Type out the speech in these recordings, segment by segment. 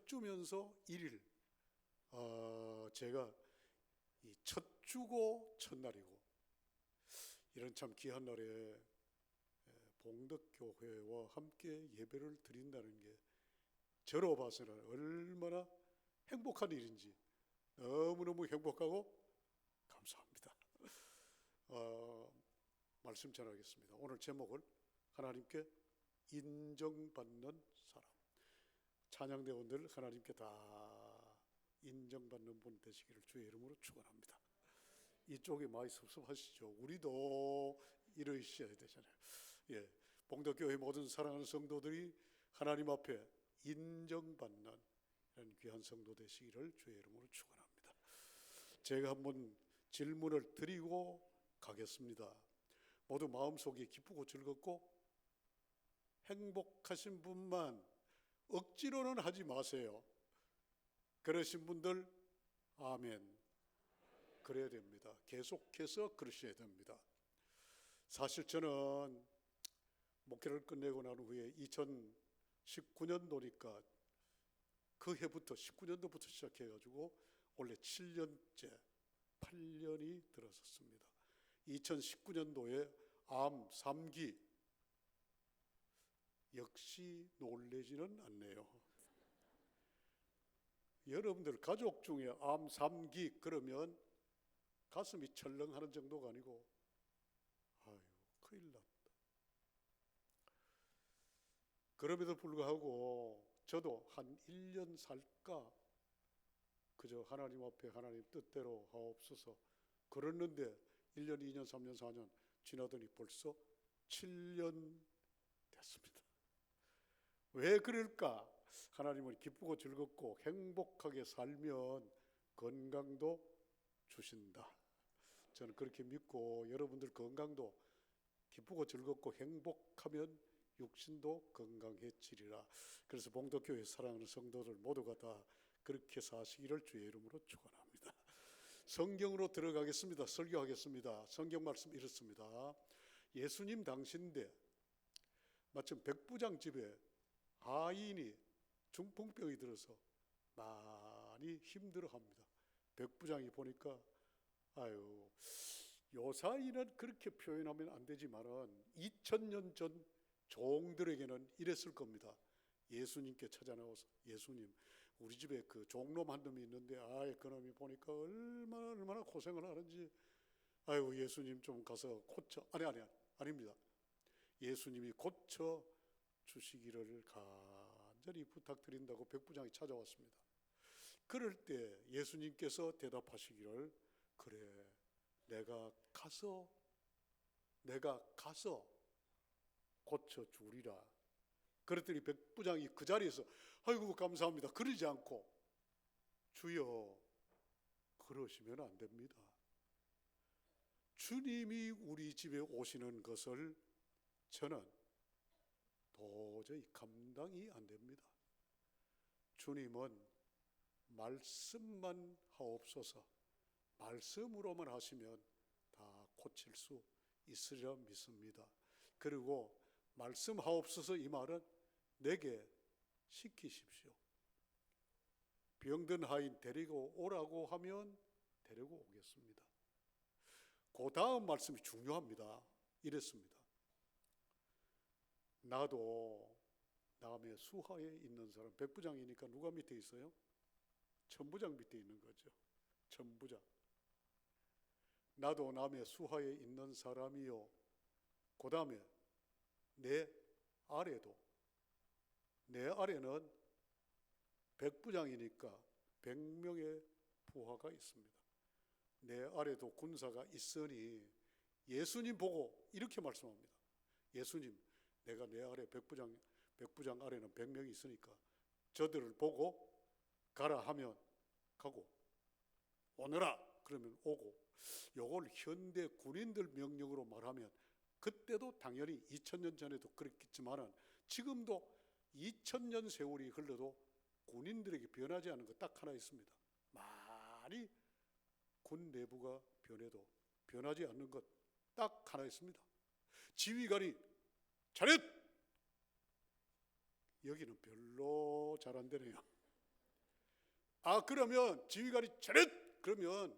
주면서 1일, 제가 이 첫 주고 첫날이고, 이런 참 귀한 날에 봉덕교회와 함께 예배를 드린다는 게 저로 봐서는 얼마나 행복한 일인지 너무너무 행복하고 감사합니다. 말씀 전하겠습니다. 오늘 제목을 하나님께 인정받는 사람. 찬양대원들 하나님께 다 인정받는 분 되시기를 주의 이름으로 축원합니다. 이쪽이 많이 섭섭하시죠? 우리도 이러셔야 되잖아요. 예, 봉덕교회 모든 사랑하는 성도들이 하나님 앞에 인정받는 이런 귀한 성도 되시기를 주의 이름으로 축원합니다. 제가 한번 질문을 드리고 가겠습니다. 모두 마음속이 기쁘고 즐겁고 행복하신 분만 억지로는 하지 마세요. 그러신 분들 아멘. 그래야 됩니다. 계속해서 그러셔야 됩니다. 사실 저는 목회를 끝내고 난 후에 2019년도니까 그 해부터 19년도부터 시작해가지고 원래 7년째 8년이 들어섰습니다. 2019년도에 암 3기 역시 놀라지는 않네요. 여러분들 가족 중에 암 3기 그러면 가슴이 철렁하는 정도가 아니고 아유 큰일 났다. 그럼에도 불구하고 저도 한 1년 살까 그저 하나님 앞에 하나님 뜻대로 하옵소서 그랬는데 1년, 2년, 3년, 4년 지나더니 벌써 7년 됐습니다. 왜 그럴까? 하나님은 기쁘고 즐겁고 행복하게 살면 건강도 주신다. 저는 그렇게 믿고 여러분들 건강도 기쁘고 즐겁고 행복하면 육신도 건강해지리라. 그래서 봉덕교회 사랑하는 성도들 모두가 다 그렇게 사시기를 주의 이름으로 축원합니다. 성경으로 들어가겠습니다. 설교하겠습니다. 성경 말씀 이렇습니다. 예수님 당시인데 마침 백부장 집에 하인이 중풍병이 들어서 많이 힘들어합니다. 백부장이 보니까 아유 요사이는 그렇게 표현하면 안 되지만은 2000년 전 종들에게는 이랬을 겁니다. 예수님께 찾아나와서 예수님 우리 집에 그 종놈 한 놈이 있는데 그놈이 보니까 얼마나 고생을 하는지 아유 예수님 좀 가서 고쳐 아닙니다. 예수님이 고쳐 주시기를 간절히 부탁드린다고 백부장이 찾아왔습니다. 그럴 때 예수님께서 대답하시기를 그래 내가 가서 고쳐 주리라. 그랬더니 백부장이 그 자리에서 아이고 감사합니다 그러지 않고 주여 그러시면 안 됩니다. 주님이 우리 집에 오시는 것을 저는 도저히 감당이 안 됩니다. 주님은 말씀만 하옵소서 말씀으로만 하시면 다 고칠 수 있으리라 믿습니다. 그리고 말씀하옵소서 이 말은 내게 시키십시오. 병든 하인 데리고 오라고 하면 데리고 오겠습니다. 그 다음 말씀이 중요합니다. 이랬습니다. 나도 남의 수하에 있는 사람, 백부장이니까 누가 밑에 있어요? 천부장 밑에 있는 거죠. 천부장. 나도 남의 수하에 있는 사람이요. 그 다음에 내 아래는 백부장이니까 100명의 부하가 있습니다. 내 아래도 군사가 있으니 예수님 보고 이렇게 말씀합니다. 예수님 내가 내 아래 백부장 아래는 100명이 있으니까 저들을 보고 가라 하면 가고 오너라 그러면 오고 요걸 현대 군인들 명령으로 말하면 그때도 당연히 2000년 전에도 그랬겠지만은 지금도 2000년 세월이 흘러도 군인들에게 변하지 않은 것 딱 하나 있습니다. 많이 군 내부가 변해도 변하지 않는 것 딱 하나 있습니다. 지휘관이 차렷! 여기는 별로 잘 안 되네요. 그러면 지휘관이 저릿 그러면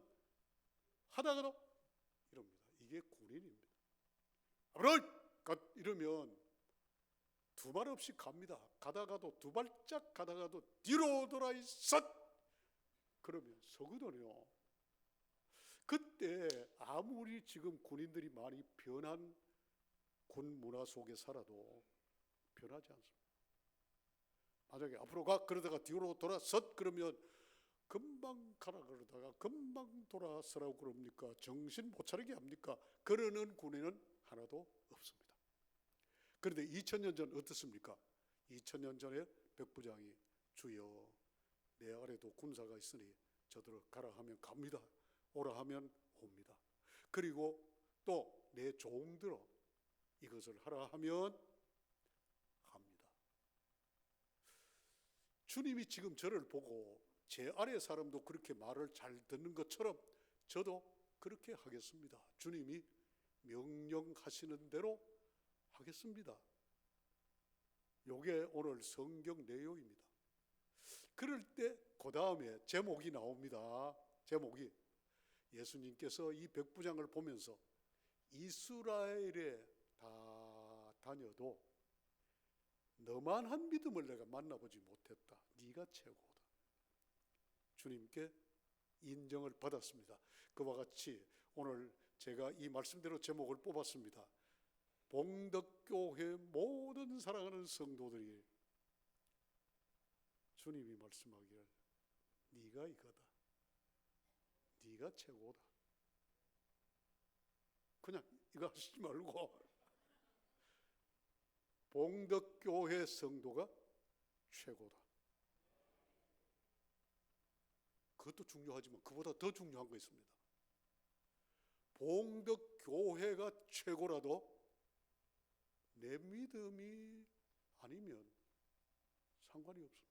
하다가도 이럽니다. 이게 군인입니다. 앞으로 이러면 두 말 없이 갑니다. 가다가도 두 발짝 가다가도 뒤로 돌아 있었 그러면 서거든요. 그때 아무리 지금 군인들이 많이 변한 군 문화 속에 살아도 변하지 않습니다. 만약에 앞으로 가 그러다가 뒤로 돌아섰 그러면 금방 가라 그러다가 금방 돌아서라고 그럽니까? 정신 못 차리게 합니까? 그러는 군인은 하나도 없습니다. 그런데 2000년 전 어떻습니까? 2000년 전에 백부장이 주여 내 아래도 군사가 있으니 저들을 가라 하면 갑니다. 오라 하면 옵니다. 그리고 또 내 종들어 이것을 하라 하면 합니다. 주님이 지금 저를 보고 제 아래 사람도 그렇게 말을 잘 듣는 것처럼 저도 그렇게 하겠습니다. 주님이 명령하시는 대로 하겠습니다. 이게 오늘 성경 내용입니다. 그럴 때 그 다음에 제목이 나옵니다. 제목이 예수님께서 이 백부장을 보면서 이스라엘에 다 다녀도 너만한 믿음을 내가 만나보지 못했다. 네가 최고다. 주님께 인정을 받았습니다. 그와 같이 오늘 제가 이 말씀대로 제목을 뽑았습니다. 봉덕교회 모든 사랑하는 성도들이 주님이 말씀하기를 네가 이거다. 네가 최고다. 그냥 이거 하시지 말고 봉덕교회 성도가 최고다. 그것도 중요하지만 그보다 더 중요한 거 있습니다. 봉덕교회가 최고라도 내 믿음이 아니면 상관이 없습니다.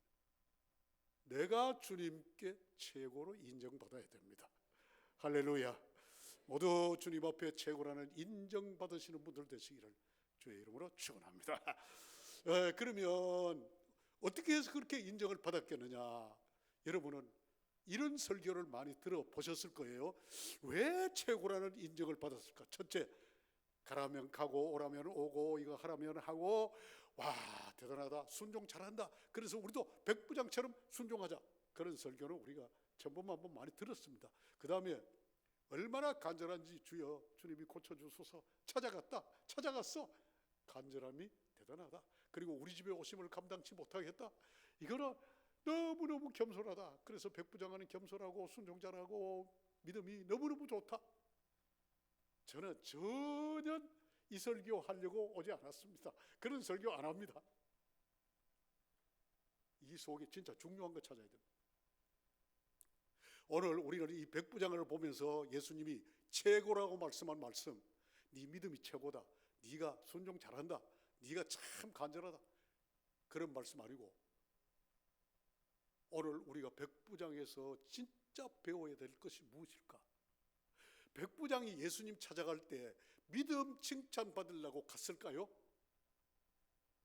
내가 주님께 최고로 인정받아야 됩니다. 할렐루야. 모두 주님 앞에 최고라는 인정받으시는 분들 되시기를 주의 이름으로 축원합니다. 그러면 어떻게 해서 그렇게 인정을 받았겠느냐? 여러분은 이런 설교를 많이 들어보셨을 거예요. 왜 최고라는 인정을 받았을까? 첫째, 가라면 가고 오라면 오고 이거 하라면 하고 와 대단하다 순종 잘한다. 그래서 우리도 백부장처럼 순종하자. 그런 설교는 우리가 천번만번 많이 들었습니다. 그 다음에 얼마나 간절한지 주여 주님이 고쳐주소서 찾아갔어. 간절함이 대단하다. 그리고 우리 집에 오심을 감당치 못하겠다. 이거는 너무너무 겸손하다. 그래서 백부장은 겸손하고 순종 잘하고 믿음이 너무너무 좋다. 저는 전혀 이 설교 하려고 오지 않았습니다. 그런 설교 안 합니다. 이 속에 진짜 중요한 거 찾아야 됩니다. 오늘 우리는 이 백부장을 보면서 예수님이 최고라고 말씀한 말씀, 네 믿음이 최고다, 네가 순종 잘한다, 네가 참 간절하다, 그런 말씀 아니고 오늘 우리가 백부장에서 진짜 배워야 될 것이 무엇일까? 백부장이 예수님 찾아갈 때 믿음 칭찬 받으려고 갔을까요?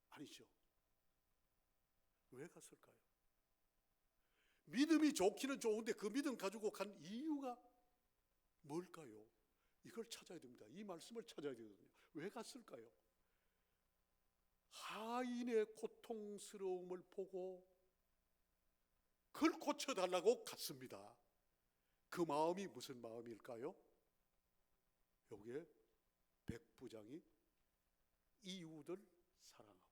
아니죠. 왜 갔을까요? 믿음이 좋기는 좋은데 그 믿음 가지고 간 이유가 뭘까요? 이걸 찾아야 됩니다. 이 말씀을 찾아야 되거든요. 왜 갔을까요? 하인의 고통스러움을 보고 그걸 고쳐달라고 갔습니다. 그 마음이 무슨 마음일까요? 여기에 백부장이 이웃을 사랑하고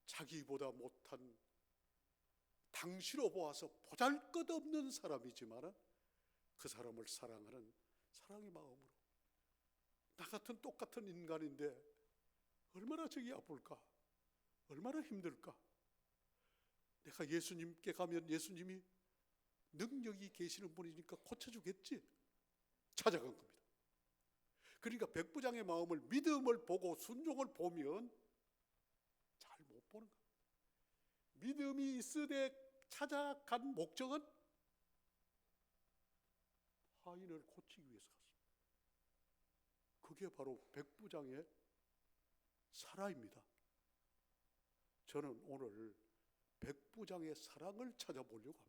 자기보다 못한 당시로 보아서 보잘것없는 사람이지만 그 사람을 사랑하는 사랑의 마음으로 나 같은 똑같은 인간인데 얼마나 저기 아플까? 얼마나 힘들까? 내가 예수님께 가면 예수님이 능력이 계시는 분이니까 고쳐주겠지? 찾아간 겁니다. 그러니까 백부장의 마음을 믿음을 보고 순종을 보면 잘 못 보는 거예요. 믿음이 있으되 찾아간 목적은 하인을 고치기 위해서 갔습니다. 그게 바로 백부장의 사라입니다. 저는 오늘 백부장의 사랑을 찾아보려고 합니다.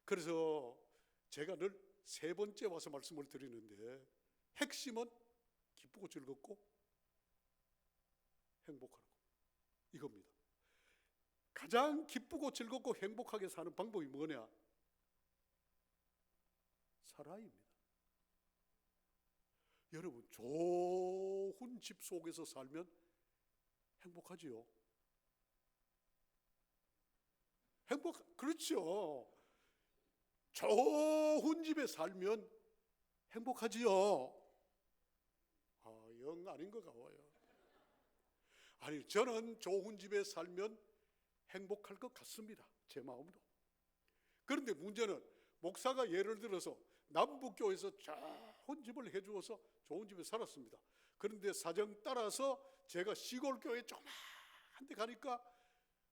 그래서 제가 늘 세 번째 와서 말씀을 드리는데, 핵심은 기쁘고 즐겁고 행복하고, 이겁니다. 가장 기쁘고 즐겁고 행복하게 사는 방법이 뭐냐? 사랑입니다. 여러분, 좋은 집 속에서 살면 행복하지요? 그렇죠. 좋은 집에 살면 행복하지요? 영 아닌 것 같아요. 아니, 저는 좋은 집에 살면 행복할 것 같습니다. 제 마음으로. 그런데 문제는, 목사가 예를 들어서 남북교에서 좋은 집을 해주어서 좋은 집에 살았습니다. 그런데 사정 따라서 제가 시골교회 조그만 데 가니까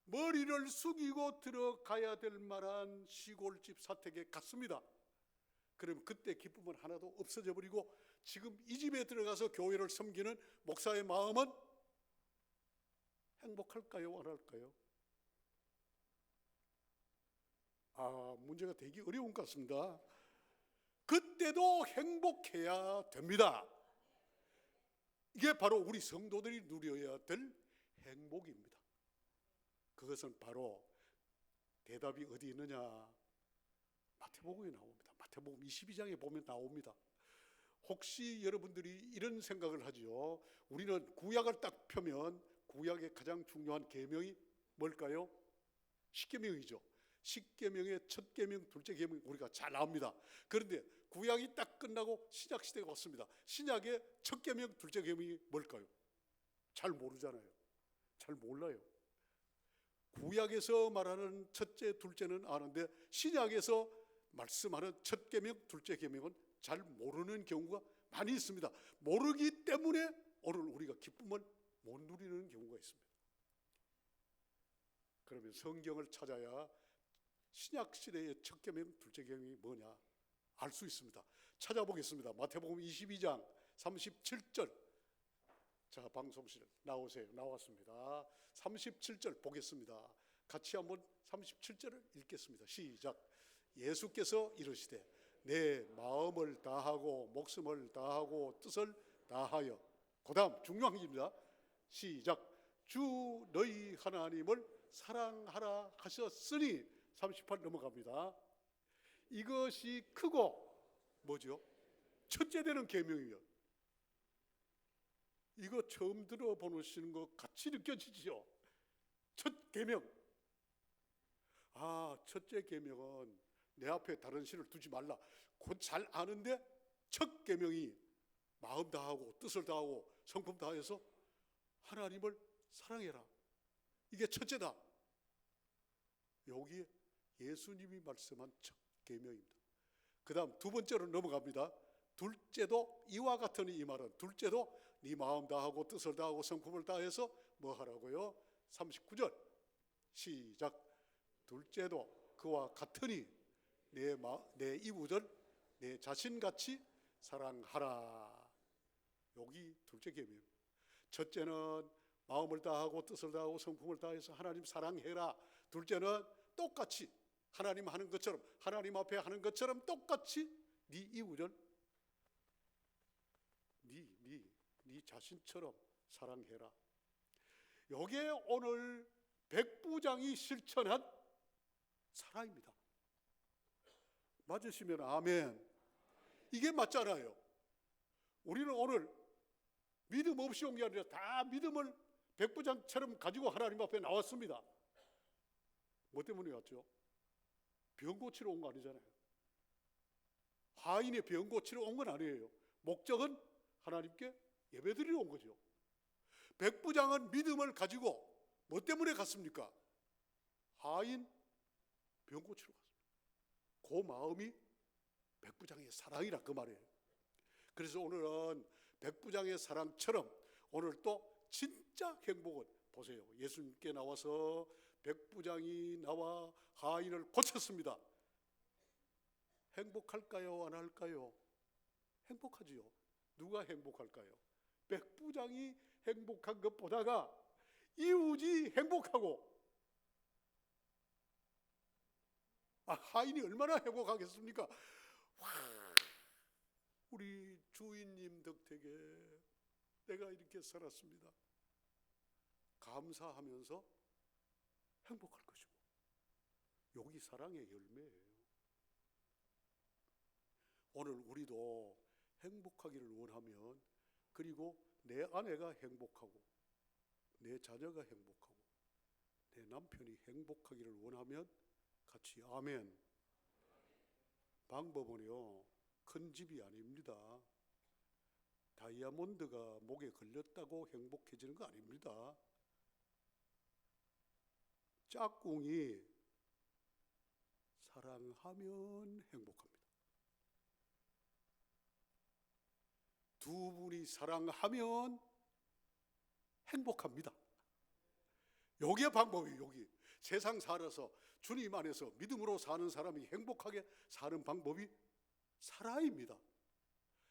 머리를 숙이고 들어가야 될 만한 시골집 사택에 갔습니다. 그러면 그때 기쁨은 하나도 없어져 버리고, 지금 이 집에 들어가서 교회를 섬기는 목사의 마음은 행복할까요? 안 할까요? 문제가 되게 어려운 것 같습니다. 그때도 행복해야 됩니다. 이게 바로 우리 성도들이 누려야 될 행복입니다. 그것은 바로 대답이 어디 있느냐? 마태복음에 나옵니다. 마태복음 22장에 보면 나옵니다. 혹시 여러분들이 이런 생각을 하지요? 우리는 구약을 딱 펴면 구약의 가장 중요한 계명이 뭘까요? 십계명이죠. 십계명의 첫 계명, 둘째 계명 우리가 잘 압니다. 그런데 구약이 딱 끝나고 신약 시대가 왔습니다. 신약의 첫 계명, 둘째 계명이 뭘까요? 잘 모르잖아요. 잘 몰라요. 구약에서 말하는 첫째, 둘째는 아는데 신약에서 말씀하는 첫 계명, 둘째 계명은 잘 모르는 경우가 많이 있습니다. 모르기 때문에 오늘 우리가 기쁨을 못 누리는 경우가 있습니다. 그러면 성경을 찾아야 신약 시대의 첫 계명, 둘째 계명이 뭐냐 알 수 있습니다. 찾아보겠습니다. 마태복음 22장 37절. 자, 방송실 나오세요. 나왔습니다. 37절 보겠습니다. 같이 한번 37절을 읽겠습니다. 시작. 예수께서 이르시되 내 마음을 다하고 목숨을 다하고 뜻을 다하여, 그 다음 중요한 입니다. 시작. 주 너희 하나님을 사랑하라 하셨으니, 38 넘어갑니다. 이것이 크고 뭐죠? 첫째 되는 계명이요. 이거 처음 들어보시는 것 같이 느껴지죠? 첫 계명. 첫째 계명은 내 앞에 다른 신을 두지 말라. 곧 잘 아는데 첫 계명이 마음 다하고 뜻을 다하고 성품 다해서 하나님을 사랑해라. 이게 첫째다. 여기에 예수님이 말씀한 첫 계명입니다. 그 다음 두 번째로 넘어갑니다. 둘째도 이와 같으니, 이 말은 둘째도 네 마음 다하고 뜻을 다하고 성품을 다해서 뭐 하라고요? 39절 시작. 둘째도 그와 같으니 내 이웃을 내 자신같이 사랑하라. 여기 둘째 계명. 첫째는 마음을 다하고 뜻을 다하고 성품을 다해서 하나님 사랑해라. 둘째는 똑같이 하나님 하는 것처럼, 하나님 앞에 하는 것처럼 똑같이 네 이웃을 네 자신처럼 사랑해라. 여기에 오늘 백부장이 실천한 사랑입니다. 맞으시면 아멘. 이게 맞잖아요. 우리는 오늘 믿음 없이 온 게 아니라 다 믿음을 백부장처럼 가지고 하나님 앞에 나왔습니다. 뭐 때문에 왔죠? 병 고치러 온 거 아니잖아요. 하인의 병 고치러 온 건 아니에요. 목적은 하나님께 예배드리러 온 거죠. 백부장은 믿음을 가지고 뭐 때문에 갔습니까? 하인 병 고치러 갔습니다. 그 마음이 백부장의 사랑이라 그 말이에요. 그래서 오늘은 백부장의 사랑처럼 오늘 또 진짜 행복은 보세요. 예수님께 나와서 백부장이 나와 하인을 고쳤습니다. 행복할까요? 안 할까요? 행복하지요. 누가 행복할까요? 백부장이 행복한 것보다가 이웃이 행복하고 하인이 얼마나 행복하겠습니까? 와, 우리 주인님 덕택에 내가 이렇게 살았습니다. 감사하면서 행복할 것이고, 여기 사랑의 열매예요. 오늘 우리도 행복하기를 원하면, 그리고 내 아내가 행복하고 내 자녀가 행복하고 내 남편이 행복하기를 원하면 같이 아멘. 방법은요, 큰 집이 아닙니다. 다이아몬드가 목에 걸렸다고 행복해지는 거 아닙니다. 짝꿍이 사랑하면 행복합니다. 두 분이 사랑하면 행복합니다. 여기에 방법이에요. 여기 세상 살아서 주님 안에서 믿음으로 사는 사람이 행복하게 사는 방법이 사랑입니다.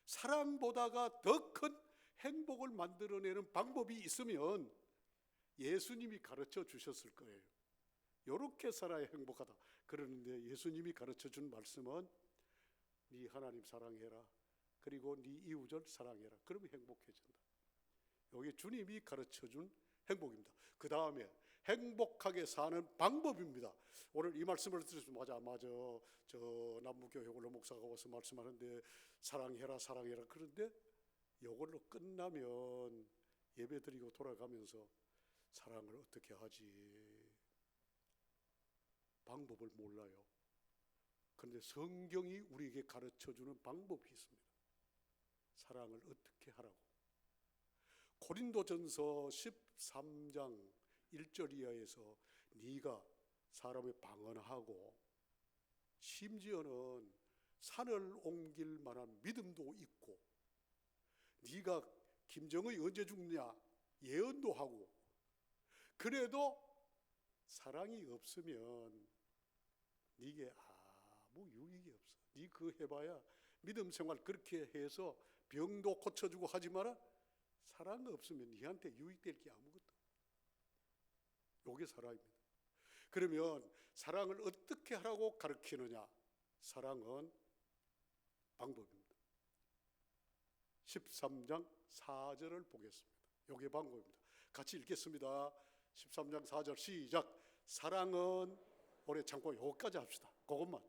사랑보다가 더 큰 행복을 만들어내는 방법이 있으면 예수님이 가르쳐 주셨을 거예요. 이렇게 살아야 행복하다. 그러는데 예수님이 가르쳐 준 말씀은 네 하나님 사랑해라, 그리고 네 이웃을 사랑해라. 그러면 행복해진다. 이게 주님이 가르쳐 준 행복입니다. 그 다음에 행복하게 사는 방법입니다. 오늘 이 말씀을 들으시면 맞아 저 남부교회 홀로 목사가 와서 말씀하는데 사랑해라 그런데 이걸로 끝나면 예배 드리고 돌아가면서 사랑을 어떻게 하지? 방법을 몰라요. 그런데 성경이 우리에게 가르쳐주는 방법이 있습니다. 사랑을 어떻게 하라고. 고린도전서 13장 1절 이하에서 네가 사람을 방언하고 심지어는 산을 옮길 만한 믿음도 있고, 네가 김정은이 언제 죽느냐 예언도 하고, 그래도 사랑이 없으면 네게 아무 유익이 없어. 네 그거 해봐야 믿음 생활 그렇게 해서 병도 고쳐주고 하지만 사랑 없으면 네한테 유익될 게 아무것도 없어. 이게 사랑입니다. 그러면 사랑을 어떻게 하라고 가르치느냐? 사랑은 방법입니다. 13장 4절을 보겠습니다. 이게 방법입니다. 같이 읽겠습니다. 13장 4절 시작. 사랑은 오래 참고, 여기까지 합시다. 그것만.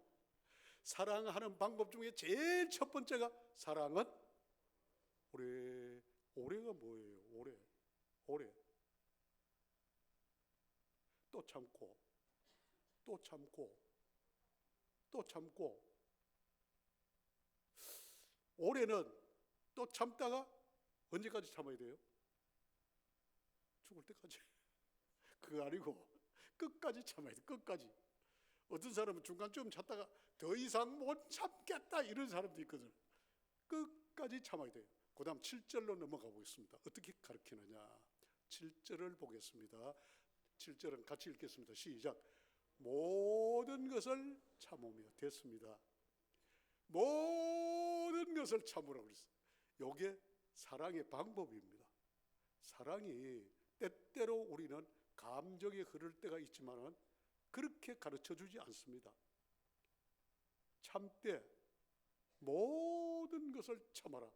사랑하는 방법 중에 제일 첫 번째가 사랑은 오래. 오래가 뭐예요? 오래. 또 참고, 또 참고, 또 참고. 오래는 또 참다가 언제까지 참아야 돼요? 죽을 때까지. 그거 아니고 끝까지 참아야 돼. 끝까지. 어떤 사람은 중간쯤 참다가 더 이상 못 참겠다 이런 사람도 있거든. 끝까지 참아야 돼요. 그 다음 7절로 넘어가 보겠습니다. 어떻게 가르치느냐? 7절을 보겠습니다. 7절은 같이 읽겠습니다. 시작. 모든 것을 참으며. 됐습니다. 모든 것을 참으라고 그랬어요. 이게 사랑의 방법입니다. 사랑이 때때로 우리는 감정이 흐를 때가 있지만 그렇게 가르쳐주지 않습니다. 참되 모든 것을 참아라.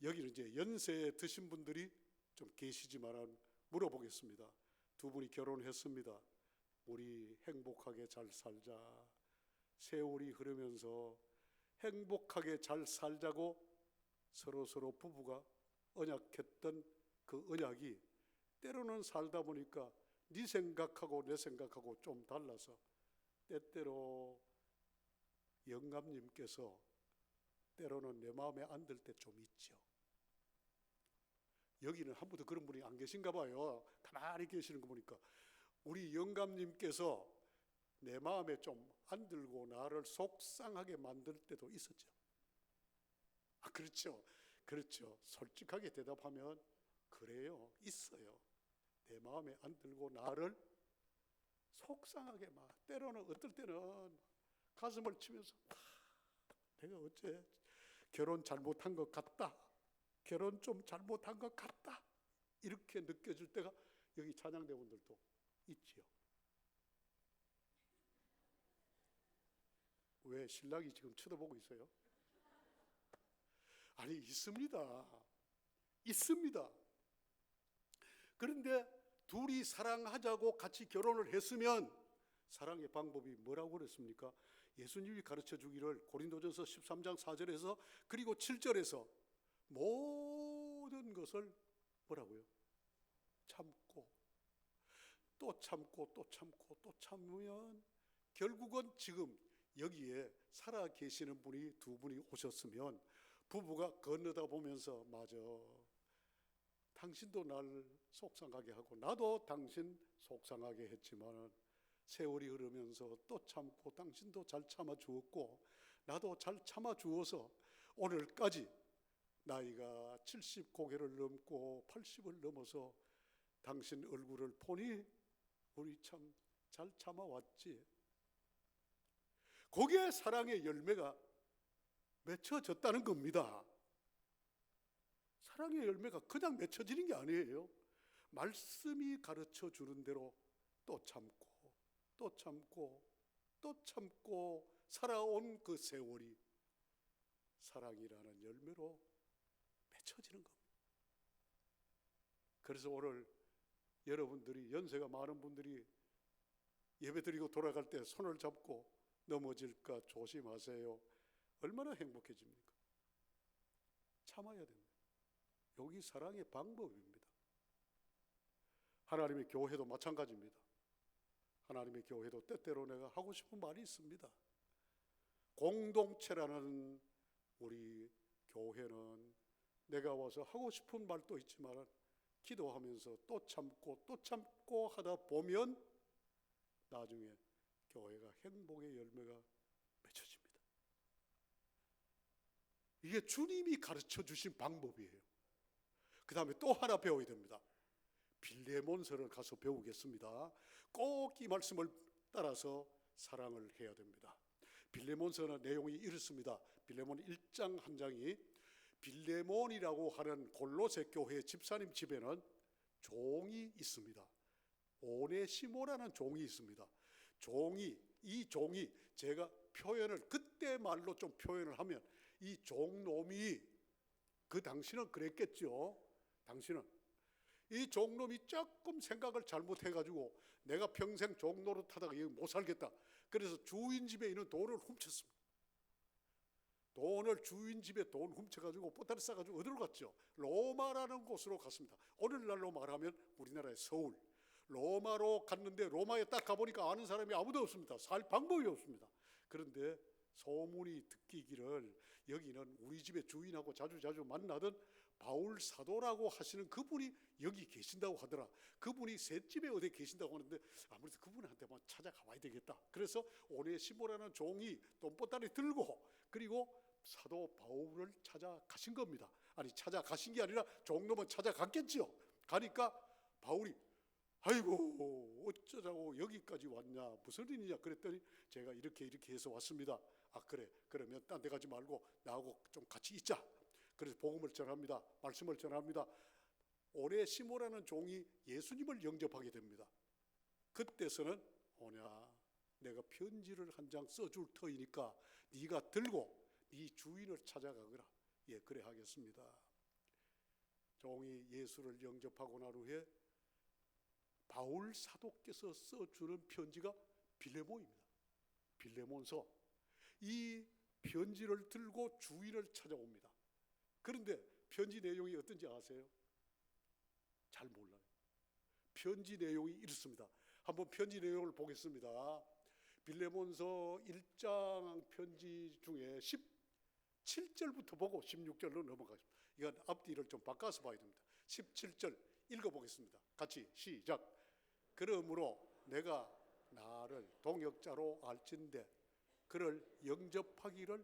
여기는 이제 연세 드신 분들이 좀 계시지만 물어보겠습니다. 두 분이 결혼했습니다. 우리 행복하게 잘 살자. 세월이 흐르면서 행복하게 잘 살자고 서로 부부가 언약했던 그 언약이 때로는 살다 보니까 네 생각하고 내 생각하고 좀 달라서 때때로 영감님께서 때로는 내 마음에 안 들 때 좀 있죠. 여기는 한 분도 그런 분이 안 계신가 봐요. 가만히 계시는 거 보니까. 우리 영감님께서 내 마음에 좀 안 들고 나를 속상하게 만들 때도 있었죠. 그렇죠. 솔직하게 대답하면 그래요. 있어요. 내 마음에 안 들고 나를 속상하게 때로는 어떨 때는 가슴을 치면서 내가 어째 결혼 잘못한 것 같다. 결혼 좀 잘못한 것 같다. 이렇게 느껴질 때가 여기 찬양대원들도 있지요. 왜 신랑이 지금 쳐다보고 있어요? 아니, 있습니다. 있습니다. 그런데 둘이 사랑하자고 같이 결혼을 했으면 사랑의 방법이 뭐라고 그랬습니까? 예수님이 가르쳐 주기를 고린도전서 13장 4절에서 그리고 7절에서 모든 것을 뭐라고요? 참고 또 참고 또 참고 또 참으면 결국은 지금 여기에 살아 계시는 분이 두 분이 오셨으면 부부가 건너다 보면서 맞아, 당신도 날 속상하게 하고 나도 당신 속상하게 했지만 세월이 흐르면서 또 참고 당신도 잘 참아 주었고 나도 잘 참아 주어서 오늘까지 나이가 70 고개를 넘고 80을 넘어서 당신 얼굴을 보니 우리 참 잘 참아왔지. 거기에 사랑의 열매가 맺혀졌다는 겁니다. 사랑의 열매가 그냥 맺혀지는 게 아니에요. 말씀이 가르쳐 주는 대로 또 참고 또 참고 또 참고 살아온 그 세월이 사랑이라는 열매로 맺혀지는 겁니다. 그래서 오늘 여러분들이 연세가 많은 분들이 예배드리고 돌아갈 때 손을 잡고 넘어질까 조심하세요. 얼마나 행복해집니까? 참아야 됩니다. 여기 사랑의 방법입니다. 하나님의 교회도 마찬가지입니다. 하나님의 교회도 때때로 내가 하고 싶은 말이 있습니다. 공동체라는 우리 교회는 내가 와서 하고 싶은 말도 있지만 기도하면서 또 참고 하다 보면 나중에 교회가 행복의 열매가 맺혀집니다. 이게 주님이 가르쳐 주신 방법이에요. 그 다음에 또 하나 배워야 됩니다. 빌레몬서를 가서 배우겠습니다. 꼭 이 말씀을 따라서 사랑을 해야 됩니다. 빌레몬서는 내용이 이렇습니다. 빌레몬 1장 한 장이 빌레몬이라고 하는 골로새 교회 집사님 집에는 종이 있습니다. 오네시모라는 종이 있습니다. 이 종이 제가 표현을 그때 말로 좀 표현을 하면 이 종놈이 그 당시는 그랬겠죠. 당시는 이 종놈이 조금 생각을 잘못해가지고 내가 평생 종노릇 하다가 여기 못 살겠다. 그래서 주인 집에 있는 돈을 훔쳤습니다. 돈을 주인 집에 돈 훔쳐가지고 보따리 싸가지고 어디로 갔죠? 로마라는 곳으로 갔습니다. 오늘날로 말하면 우리나라의 서울. 로마로 갔는데 로마에 딱 가보니까 아는 사람이 아무도 없습니다. 살 방법이 없습니다. 그런데 소문이 듣기를 여기는 우리 집의 주인하고 자주 만나던 바울 사도라고 하시는 그분이 여기 계신다고 하더라. 그분이 셋집에 어디 계신다고 하는데 아무래도 그분한테만 찾아가 봐야 되겠다. 그래서 오네시모라는 종이 돈보따리 들고 그리고 사도 바울을 찾아가신 겁니다. 아니 찾아가신 게 아니라 종놈은 찾아갔겠죠. 가니까 바울이 아이고 어쩌자고 여기까지 왔냐 무슨 일이냐 그랬더니 제가 이렇게 해서 왔습니다. 아 그래 그러면 딴 데 가지 말고 나하고 좀 같이 있자. 그래서 복음을 전합니다. 말씀을 전합니다. 오네시모라는 종이 예수님을 영접하게 됩니다. 그때서는 오냐 내가 편지를 한 장 써줄 터이니까 네가 들고 네 주인을 찾아가거라. 예 그래 하겠습니다. 종이 예수를 영접하고 난 후에 바울 사도께서 써주는 편지가 빌레몬입니다. 빌레몬서. 이 편지를 들고 주인을 찾아옵니다. 그런데 편지 내용이 어떤지 아세요? 잘 몰라요. 편지 내용이 이렇습니다. 한번 편지 내용을 보겠습니다. 빌레몬서 1장 편지 중에 17절부터 보고 16절로 넘어가겠습니다. 이건 앞뒤를 좀 바꿔서 봐야 됩니다. 17절 읽어보겠습니다. 같이 시작. 그러므로 내가 나를 동역자로 알진대 그를 영접하기를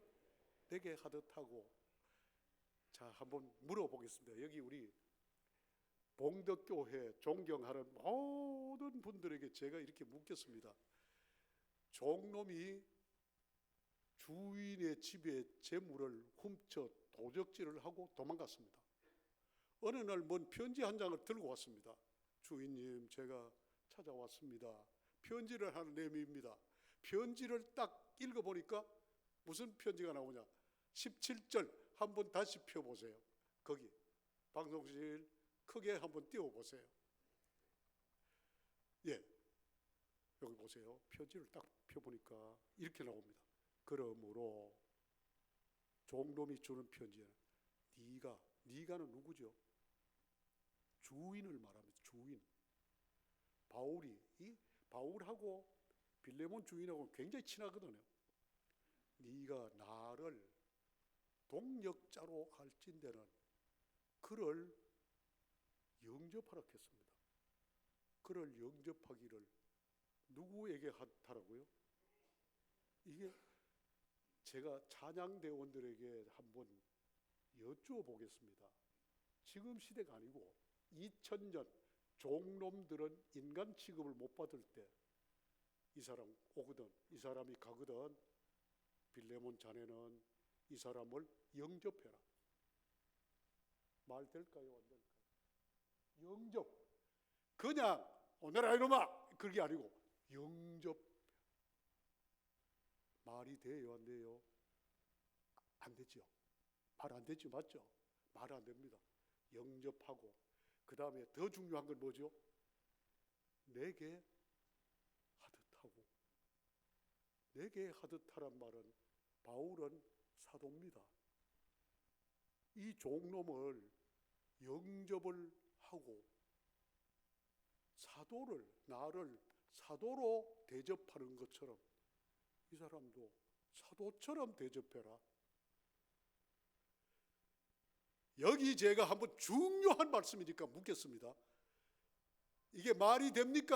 내게 하듯 하고. 자 한번 물어보겠습니다. 여기 우리 봉덕교회 존경하는 모든 분들에게 제가 이렇게 묻겠습니다. 종놈이 주인의 집에 재물을 훔쳐 도적질을 하고 도망갔습니다. 어느 날 뭔 편지 한 장을 들고 왔습니다. 주인님 제가 찾아왔습니다. 편지를 하는 내용입니다. 편지를 딱 읽어보니까 무슨 편지가 나오냐? 17절 한번 다시 펴보세요. 거기 방송실 크게 한번 띄워보세요. 예, 여기 보세요. 편지를 딱 펴보니까 이렇게 나옵니다. 그러므로 종놈이 주는 편지에는 네가는 누구죠? 주인을 말합니다. 주인. 바울하고 빌레몬 주인하고 굉장히 친하거든요. 네가 나를 동역자로 할진대는 그를 영접하라 했습니다. 그를 영접하기를 누구에게 하라고요? 이게 제가 찬양대원들에게 한번 여쭈어보겠습니다. 지금 시대가 아니고 2000년 종놈들은 인간 취급을 못 받을 때 이 사람 오거든, 이 사람이 가거든, 빌레몬 자네는 이 사람을 영접해라. 말 될까요? 안 될까요? 영접. 그냥 오늘아 이놈아 그게 아니고 영접. 말이 돼요? 안 돼요? 안 되죠. 말 안 되죠. 맞죠? 말 안 됩니다. 영접하고 그 다음에 더 중요한 건 뭐죠? 내게 하듯하고. 내게 하듯하란 말은 바울은 사도입니다. 이 종놈을 영접을 하고 나를 사도로 대접하는 것처럼 이 사람도 사도처럼 대접해라. 여기 제가 한번 중요한 말씀이니까 묻겠습니다. 이게 말이 됩니까?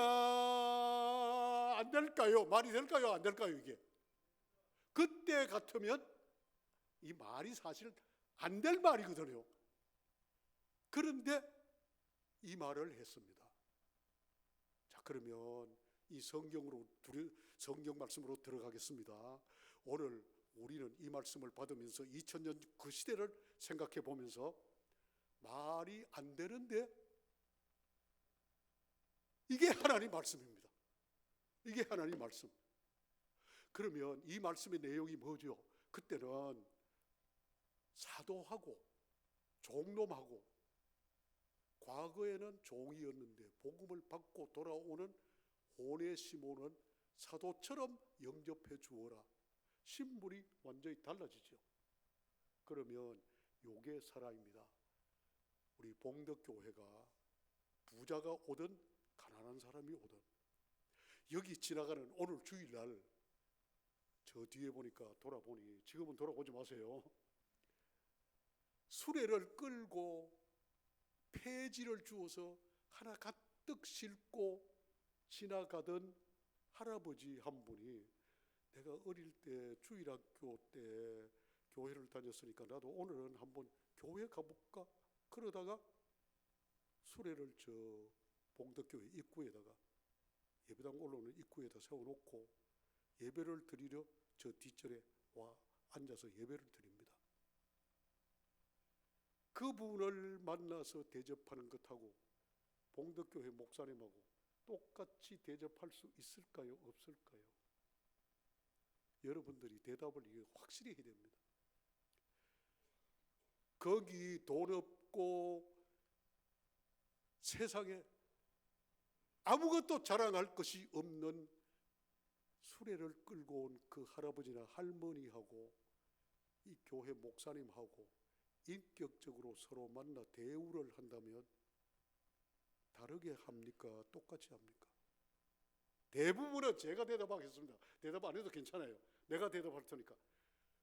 안 될까요? 말이 될까요? 안 될까요? 이게 그때 같으면 이 말이 사실 안 될 말이거든요. 그런데 이 말을 했습니다. 자, 그러면 이 성경 말씀으로 들어가겠습니다. 오늘 우리는 이 말씀을 받으면서 2000년 그 시대를 생각해 보면서 말이 안 되는데 이게 하나님 말씀입니다. 이게 하나님 말씀. 그러면 이 말씀의 내용이 뭐죠? 그때는 사도하고 종놈하고 과거에는 종이었는데 복음을 받고 돌아오는 오네시모는 사도처럼 영접해 주어라. 신분이 완전히 달라지죠. 그러면 요게 살아입니다. 우리 봉덕교회가 부자가 오든 가난한 사람이 오든 여기 지나가는 오늘 주일날 저 뒤에 보니까 돌아보니 지금은 돌아보지 마세요. 수레를 끌고 폐지를 주어서 하나 가득 싣고 지나가던 할아버지 한 분이 내가 어릴 때 주일학교 때 교회를 다녔으니까 나도 오늘은 한번 교회 가볼까? 그러다가 수레를 저 봉덕교회 입구에다가 예배당 올라오는 입구에다 세워놓고 예배를 드리려 저 뒷절에 와 앉아서 예배를 드립니다. 그분을 만나서 대접하는 것하고 봉덕교회 목사님하고 똑같이 대접할 수 있을까요? 없을까요? 여러분들이 대답을 확실히 해야 됩니다. 거기 돈 없고 세상에 아무것도 자랑할 것이 없는 수레를 끌고 온 그 할아버지나 할머니하고 이 교회 목사님하고 인격적으로 서로 만나 대우를 한다면 다르게 합니까? 똑같이 합니까? 대부분은 제가 대답하겠습니다. 대답 안 해도 괜찮아요. 내가 대답할 테니까.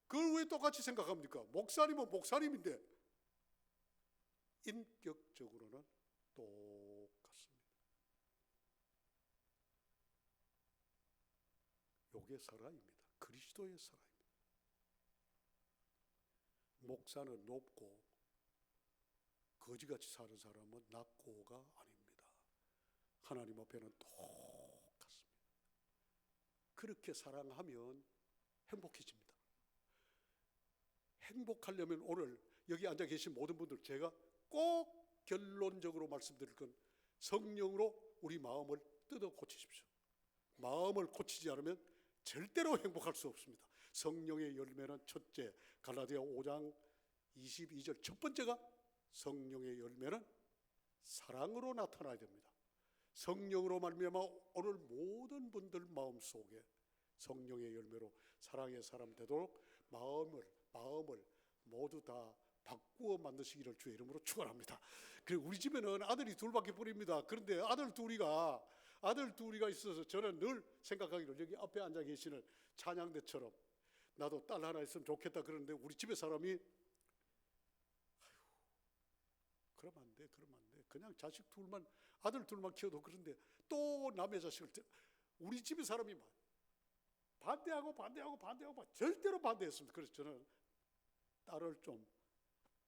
그걸 왜 똑같이 생각합니까? 목사님은 목사님인데 인격적으로는 똑같습니다. 요게 사랑입니다. 그리스도의 사랑입니다. 목사는 높고 거지같이 사는 사람은 낮고가 아닙니다. 하나님 앞에는 똑같습니다. 그렇게 사랑하면 행복해집니다. 행복하려면 오늘 여기 앉아 계신 모든 분들 제가 꼭 결론적으로 말씀드릴 건 성령으로 우리 마음을 뜯어 고치십시오. 마음을 고치지 않으면 절대로 행복할 수 없습니다. 성령의 열매는 첫째, 갈라디아 5장 22절 첫 번째가 성령의 열매는 사랑으로 나타나야 됩니다. 성령으로 말미암아 오늘 모든 분들 마음속에 성령의 열매로 사랑의 사람 되도록 마음을 모두 다 바꾸어 만드시기를 주의 이름으로 축원합니다. 그리고 우리 집에는 아들이 둘밖에 뿐입니다. 그런데 아들 둘이가 있어서 저는 늘 생각하기를 여기 앞에 앉아 계시는 찬양대처럼 나도 딸 하나 있으면 좋겠다 그러는데 우리 집에 사람이 그러면 안 돼. 그냥 자식 둘만, 아들 둘만 키워도 그런데 또 남의 자식을, 우리 집에 사람이 반대하고 절대로 반대했습니다. 그래서 저는 딸을 좀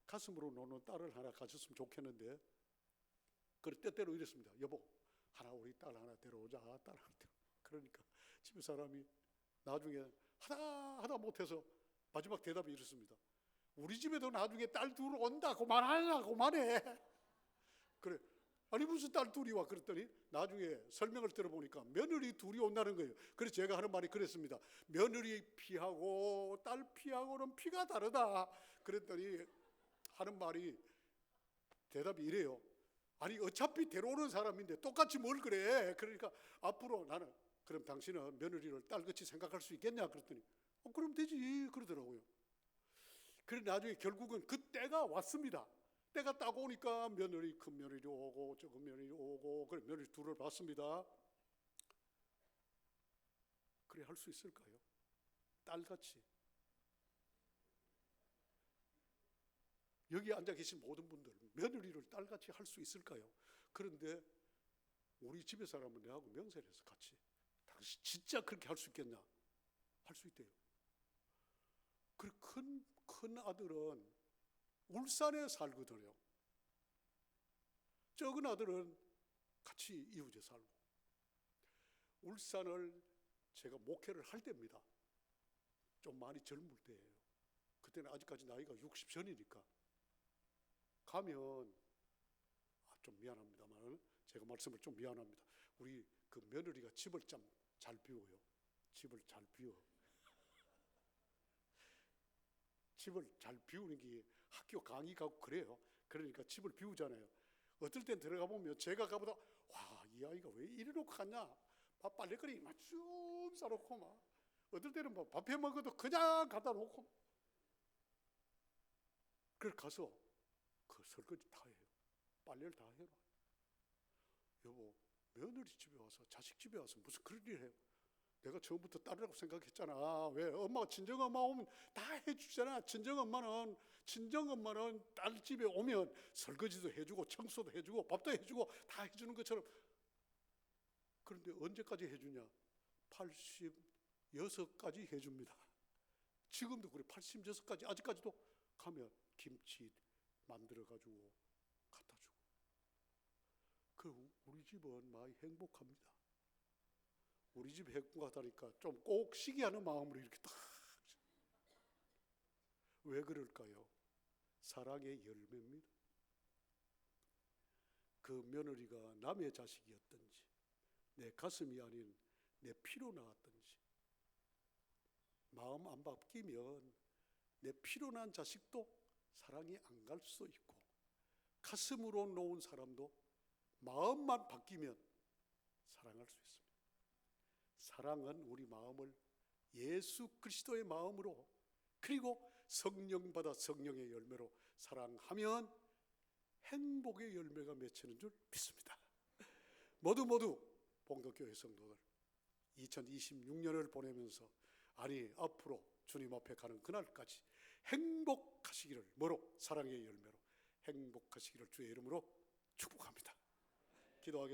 가슴으로 노는 딸을 하나 가졌으면 좋겠는데, 그래 때때로 이랬습니다. 여보, 우리 딸 하나 데려오자. 그러니까 집에 사람이 나중에 하다 못해서 마지막 대답이 이렇습니다. 우리 집에도 나중에 딸 둘 온다. 그만해. 그래. 아니 무슨 딸 둘이 와? 그랬더니 나중에 설명을 들어보니까 며느리 둘이 온다는 거예요. 그래서 제가 하는 말이 그랬습니다. 며느리 피하고 딸 피하고는 피가 다르다. 그랬더니 하는 말이 대답이 이래요. 아니 어차피 데려오는 사람인데 똑같이 뭘 그래. 그러니까 앞으로 나는 그럼 당신은 며느리를 딸같이 생각할 수 있겠냐? 그랬더니 그럼 되지 그러더라고요. 그래 나중에 결국은 그 때가 왔습니다. 때가 딱 오니까 큰 며느리 오고 작은 며느리 오고 그래 며느리 둘을 봤습니다. 그래 할 수 있을까요? 딸같이. 여기 앉아 계신 모든 분들 며느리를 딸같이 할 수 있을까요? 그런데 우리 집에 사람은 내하고 명세를 해서 같이 당신 진짜 그렇게 할 수 있겠냐? 할 수 있대요. 그리고 큰 아들은 울산에 살거든요. 작은 아들은 같이 이웃에 살고. 울산을 제가 목회를 할 때입니다. 좀 많이 젊을 때예요. 그때는 아직까지 나이가 60 전이니까 가면 좀 미안합니다만 제가 말씀을 좀 미안합니다. 우리 그 며느리가 집을 참 잘 비워요. 집을 잘 비워. 집을 잘 비우는 게 학교 강의 가고 그래요. 그러니까 집을 비우잖아요. 어떨 땐 들어가 보면 제가 가보다 이 아이가 왜 이리로 갔냐? 빨래거리 막 쭉 싸놓고 막 어떨 때는 밥해 먹어도 그냥 갖다 놓고 그걸 가서 그 설거지 다 해요. 빨래를 다 해요. 여보, 며느리 집에 와서 자식 집에 와서 무슨 그런 일 해요? 내가 처음부터 딸이라고 생각했잖아. 왜? 엄마가 친정엄마 오면 다 해주잖아. 친정엄마는 딸 집에 오면 설거지도 해주고 청소도 해주고 밥도 해주고 다 해주는 것처럼. 그런데 언제까지 해주냐? 86까지 해줍니다. 지금도 그래. 86까지 아직까지도 가면 김치 만들어가지고 갖다 주고. 우리 집은 많이 행복합니다. 우리 집 행복하다니까 좀 꼭 시기하는 마음으로 이렇게 딱. 왜 그럴까요? 사랑의 열매입니다. 그 며느리가 남의 자식이었든지 내 가슴이 아닌 내 피로 나왔든지 마음 안 바뀌면 내 피로 난 자식도 사랑이 안 갈 수 있고 가슴으로 놓은 사람도 마음만 바뀌면 사랑할 수 있습니다. 사랑은 우리 마음을 예수 그리스도의 마음으로 그리고 성령 받아 성령의 열매로 사랑하면 행복의 열매가 맺히는 줄 믿습니다. 모두 봉덕교회 성도들 2026년을 보내면서 앞으로 주님 앞에 가는 그날까지 행복하시기를 사랑의 열매로 행복하시기를 주의 이름으로 축복합니다. 기도하겠습니다.